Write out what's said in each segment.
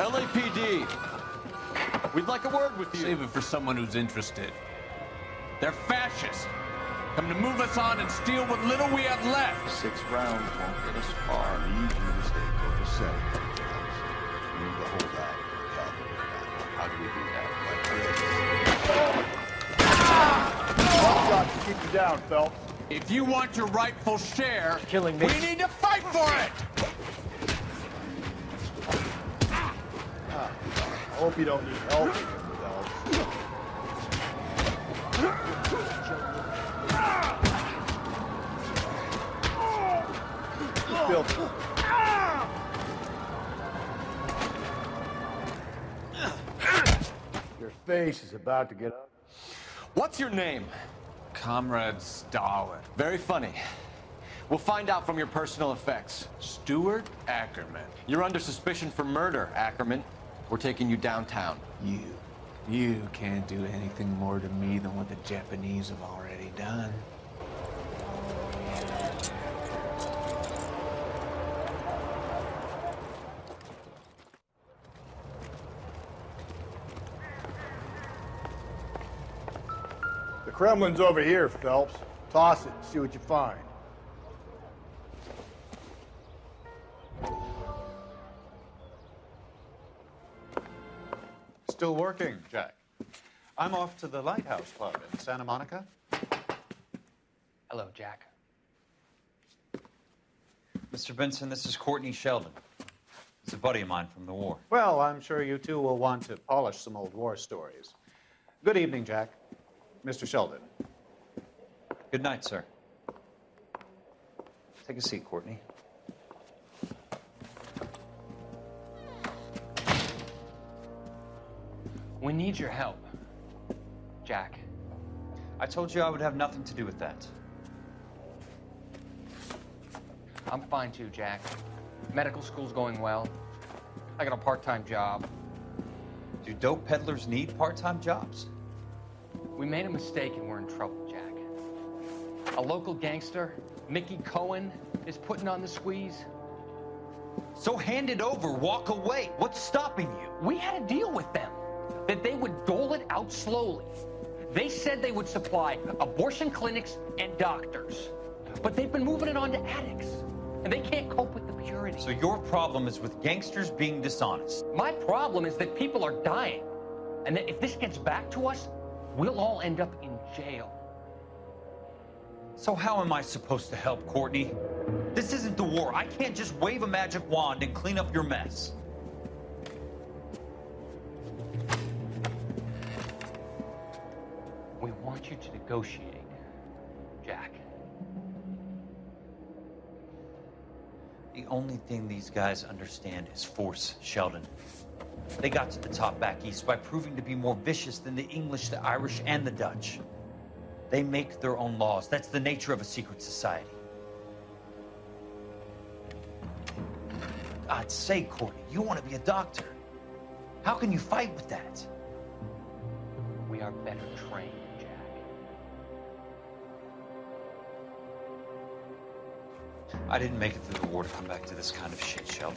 LAPD. We'd like a word with you. Save it for someone who's interested. They're fascists. Come to move us on and steal what little we have left. 6 rounds won't get us far. I need you to stay copacetic. You need to hold out. How do we do that? Like this. One shot to keep you down, Phelps. If you want your rightful share, Killing me. we need to fight for it! I hope you don't need help here, Phelps. Filthy. Your face is about to get up. What's your name? Comrade Stalin. Very funny. We'll find out from your personal effects. Stuart Ackerman. You're under suspicion for murder, Ackerman. We're taking you downtown. You can't do anything more to me than what the Japanese have already done. The Kremlin's over here, Phelps. Toss it and see what you find. Still working, Jack. I'm off to the Lighthouse Club in Santa Monica. Hello, Jack. Mr. Benson, this is Courtney Sheldon. He's a buddy of mine from the war. Well, I'm sure you two will want to polish some old war stories. Good evening, Jack. Mr. Sheldon. Good night, sir. Take a seat, Courtney. We need your help, Jack. I told you I would have nothing to do with that. I'm fine too, Jack. Medical school's going well. I got a part-time job. Do dope peddlers need part-time jobs? We made a mistake and we're in trouble, Jack. A local gangster, Mickey Cohen, is putting on the squeeze. So hand it over, walk away. What's stopping you? We had a deal with them that they would dole it out slowly. They said they would supply abortion clinics and doctors, but they've been moving it on to addicts, and they can't cope with the purity. So your problem is with gangsters being dishonest. My problem is that people are dying, and that if this gets back to us, we'll all end up in jail. So how am I supposed to help, Courtney? This isn't the war. I can't just wave a magic wand and clean up your mess. We want you to negotiate, Jack. The only thing these guys understand is force, Sheldon. They got to the top back east by proving to be more vicious than the English, the Irish, and the Dutch. They make their own laws. That's the nature of a secret society. God's sake, Courtney, you want to be a doctor. How can you fight with that? We are better trained, Jack. I didn't make it through the war to come back to this kind of shit, Sheldon.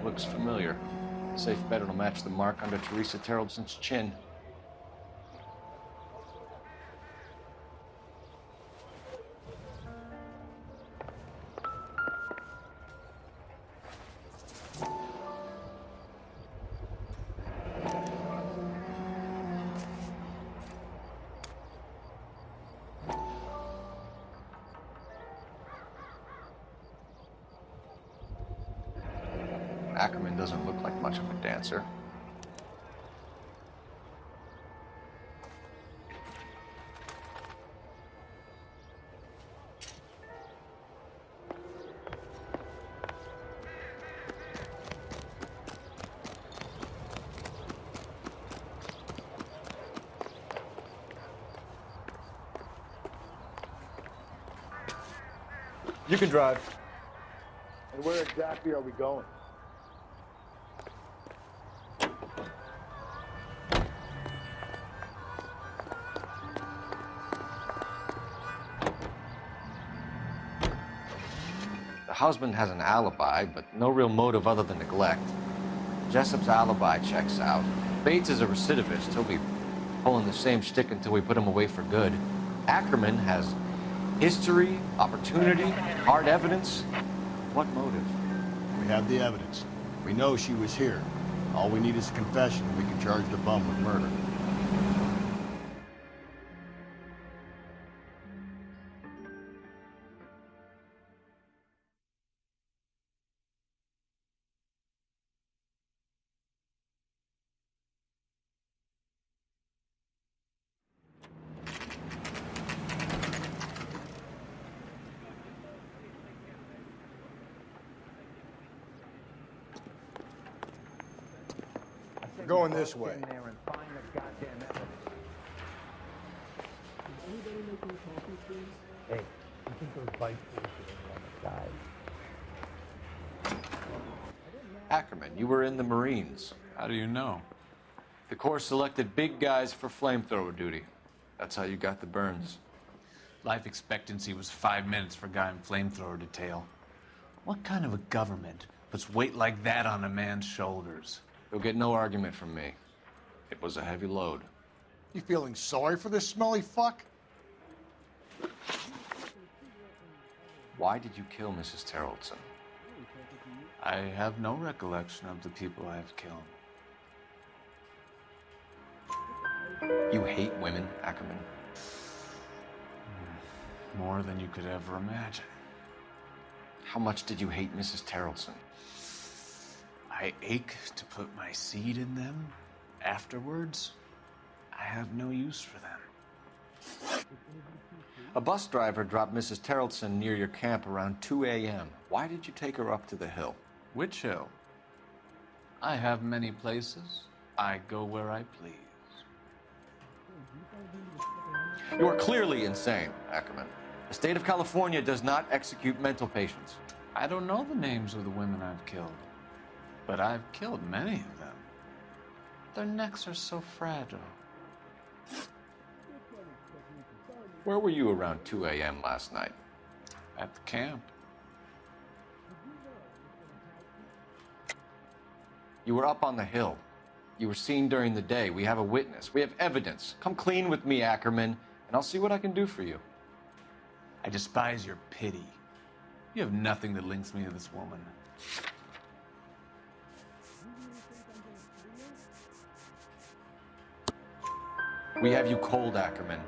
Looks familiar. Safe bet it'll match the mark under Teresa Terrelson's chin. Ackerman doesn't look like much of a dancer. You can drive. And where exactly are we going? The husband has an alibi, but no real motive other than neglect. Jessup's alibi checks out. Bates is a recidivist. He'll be pulling the same shtick until we put him away for good. Ackerman has history, opportunity, hard evidence. What motive? We have the evidence. We know she was here. All we need is a confession, and we can charge the bum with murder. We're going this way. Hey, you think those bikes on the side? Ackerman, you were in the Marines. How do you know? The Corps selected big guys for flamethrower duty. That's how you got the burns. Life expectancy was 5 minutes for a guy in flamethrower detail. What kind of a government puts weight like that on a man's shoulders? You'll get no argument from me. It was a heavy load. You feeling sorry for this smelly fuck? Why did you kill Mrs. Terrellson? I have no recollection of the people I have killed. You hate women, Ackerman? More than you could ever imagine. How much did you hate Mrs. Terrellson? I ache to put my seed in them. Afterwards, I have no use for them. A bus driver dropped Mrs. Terrellson near your camp around 2 a.m. Why did you take her up to the hill? Which hill? I have many places. I go where I please. You are clearly insane, Ackerman. The state of California does not execute mental patients. I don't know the names of the women I've killed, but I've killed many of them. Their necks are so fragile. Where were you around 2 a.m. last night? At the camp. You were up on the hill. You were seen during the day. We have a witness. We have evidence. Come clean with me, Ackerman, and I'll see what I can do for you. I despise your pity. You have nothing that links me to this woman. We have you cold, Ackerman.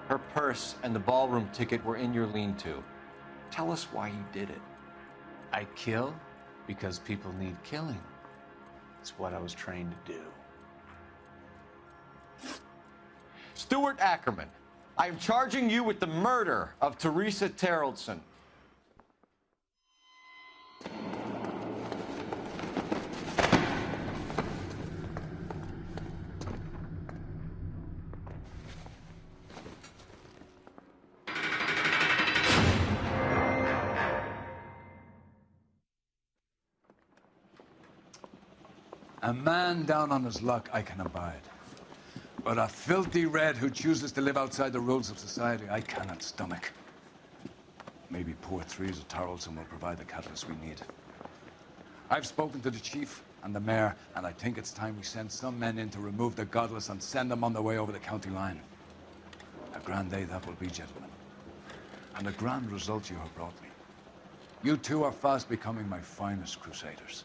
Her purse and the ballroom ticket were in your lean-to. Tell us why you did it. I kill because people need killing. It's what I was trained to do. Stuart Ackerman, I am charging you with the murder of Teresa Terrellson. A man down on his luck I can abide. But a filthy red who chooses to live outside the rules of society, I cannot stomach. Maybe poor Teresa Terrellson will provide the catalyst we need. I've spoken to the chief and the mayor, and I think it's time we send some men in to remove the godless and send them on their way over the county line. A grand day that will be, gentlemen. And a grand result you have brought me. You two are fast becoming my finest crusaders.